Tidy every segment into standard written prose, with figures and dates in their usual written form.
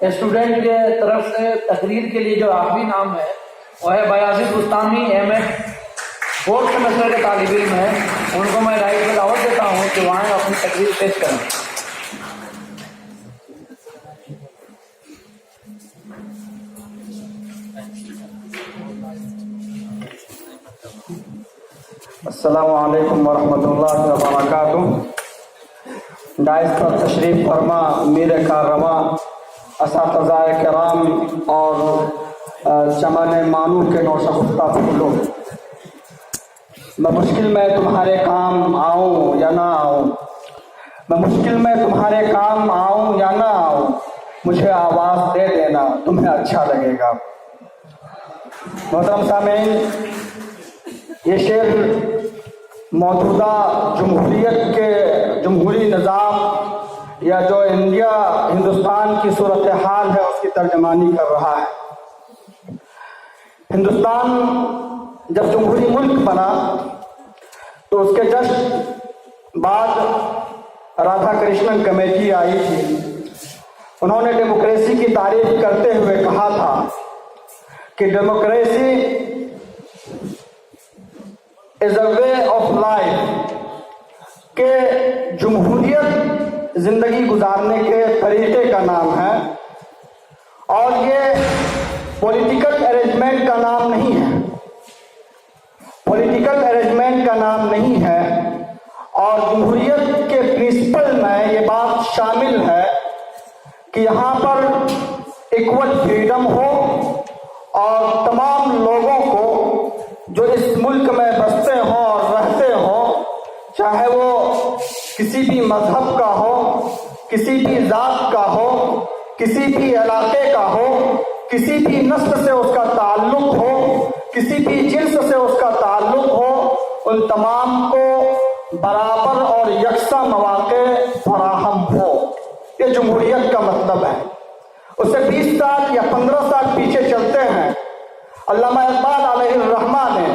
Student کے طرف سے تقریر کے لیے جو آخری نام ہے وہ ہے بیاض بستانی ایم ایڈ فورتھ سیمسٹر کے طالب علم ہیں. ان کو میں رائٹ میں دعوت دیتا ہوں کہ وہاں اپنی تقریر پیش کریں. السلام علیکم ورحمۃ اللہ وبرکاتہ. ڈائس پر تشریف فرما میر کاررواں اساتذہ کرام اور چمن مانو کے نوشگفتہ پھولوں، میں مشکل میں تمہارے کام آؤں یا نہ آؤں، میں مشکل میں تمہارے کام آؤں یا نہ آؤں، مجھے آواز دے دینا تمہیں اچھا لگے گا. محترم سامعین، یہ شعر موجودہ جمہوری نظام یا جو ہندوستان کی صورتحال ہے اس کی ترجمانی کر رہا ہے. ہندوستان جب جمہوری ملک بنا تو اس کے جسٹ بعد رادھا کرشنن کمیٹی آئی تھی. انہوں نے ڈیموکریسی کی تعریف کرتے ہوئے کہا تھا کہ democracy is a way of life, کہ جمہوریت زندگی گزارنے کے طریقے کا نام ہے اور یہ پولیٹیکل ارینجمنٹ کا نام نہیں ہے، پولیٹیکل ارینجمنٹ کا نام نہیں ہے. اور جمہوریت کے پرنسپل میں یہ بات شامل ہے کہ یہاں پر ایکول فریڈم ہو اور تمام لوگوں کو جو اس ملک میں بستے ہوں اور رہتے ہوں، چاہے وہ کسی بھی مذہب کا ہو، کسی بھی ذات کا ہو، کسی بھی علاقے کا ہو، کسی بھی نسل سے اس کا تعلق ہو، کسی بھی جنس سے اس کا تعلق ہو، ان تمام کو برابر اور یکساں مواقع فراہم ہو. یہ جمہوریت کا مطلب ہے. اس سے 20 سال یا 15 سال پیچھے چلتے ہیں، علامہ اقبال علیہ الرحمہ نے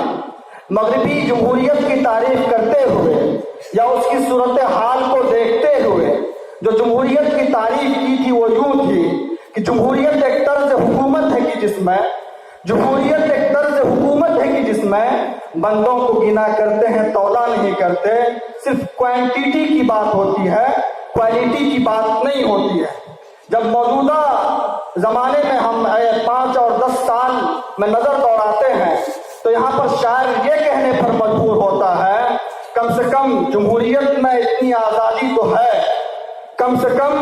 مغربی جمہوریت کی تعریف کرتے ہوئے یا اس کی صورتحال کو دیکھتے ہوئے جو جمہوریت کی تعریف کی تھی وہ یوں تھی کہ جمہوریت ایک طرز حکومت ہے کہ جس میں بندوں کو گنا کرتے ہیں، تولا نہیں کرتے، صرف کوانٹیٹی کی بات ہوتی ہے، کوالٹی کی بات نہیں ہوتی ہے. جب موجودہ زمانے میں ہم 5 اور 10 سال میں نظر دوڑاتے ہیں تو یہاں پر شاعر یہ کہنے پر مجبور ہوتا ہے کم سے کم جمہوریت میں اتنی آزادی تو ہے، کم سے کم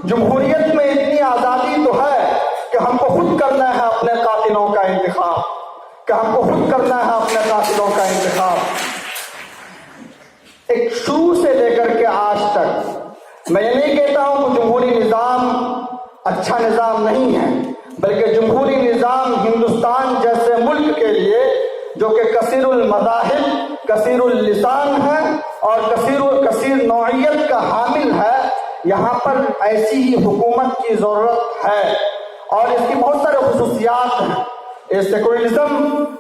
جمہوریت میں اتنی آزادی تو ہے کہ ہم کو خود کرنا ہے اپنے قاتلوں کا انتخاب، ایک شروع سے لے کر کے آج تک میں یہ نہیں کہتا ہوں کہ جمہوری نظام اچھا نظام نہیں ہے، بلکہ جمہوری نظام ہندوستان جیسے ملک کے لیے جو کہ کثیر المذاہب، کثیر اللسان ہے اور کثیر نوعیت کا حامل ہے، یہاں پر ایسی ہی حکومت کی ضرورت ہے. اور اس کی بہت سارے خصوصیات ہیں. یہ سیکولرزم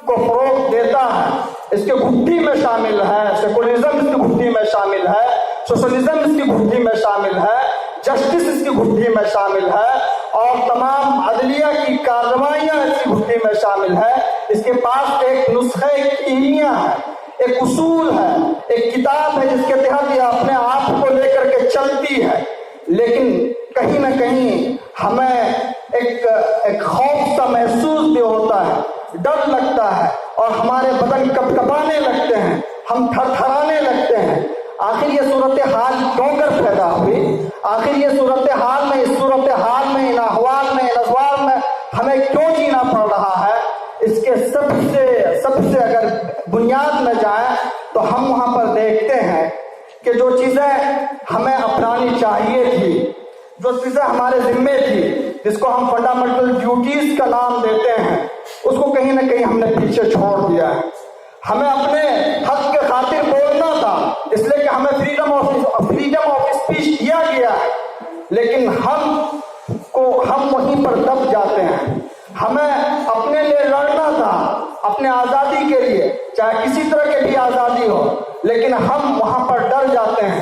کو فروغ دیتا ہے، اس کے گھٹی میں شامل ہے، سیکولرزم اس کی گھٹی میں شامل ہے، سوشلزم اس کی گھٹی میں شامل ہے، جسٹس اس کی گھٹی میں شامل ہے اور تمام عدلیہ کی کارروائیاں اس کی گھٹی میں شامل ہے. اس کے پاس ایک نسخہ کیمیا ہے، ایک اصول ہے، ایک کتاب ہے جس کے تحت یہ اپنے آپ کو لے کر کے چلتی ہے. لیکن کہیں نہ کہیں ہمیں ایک خوف سا محسوس بھی ہوتا ہے، ڈر لگتا ہے اور ہمارے بدن کپکپانے لگتے ہیں، ہم تھرتھرانے لگتے ہیں. آخر یہ صورتحال کیوں کر پیدا ہوئی؟ آخر یہ صورتحال میں ان احوال میں ان ازوار میں ہمیں کیوں جینا پڑ رہا ہے؟ اس کے سب سے اگر بنیاد میں جائیں تو ہم وہاں پر دیکھتے ہیں کہ جو چیزیں ہمیں اپنانی چاہیے تھی، جو چیزیں ہمارے ذمے تھی، جس کو ہم فنڈامنٹل ڈیوٹیز کا نام دیتے ہیں، اس کو کہیں نہ کہیں ہم نے پیچھے چھوڑ دیا ہے. ہمیں اپنے حق کے خاطر بولنا تھا، اس لیے کہ ہمیں فریڈم آف اسپیچ دیا گیا ہے، لیکن ہم وہیں پر دب جاتے ہیں. ہمیں اپنے لیے لڑنا تھا، اپنے آزادی کے لیے، چاہے کسی طرح کی بھی آزادی ہو، لیکن ہم وہاں پر ڈر جاتے ہیں.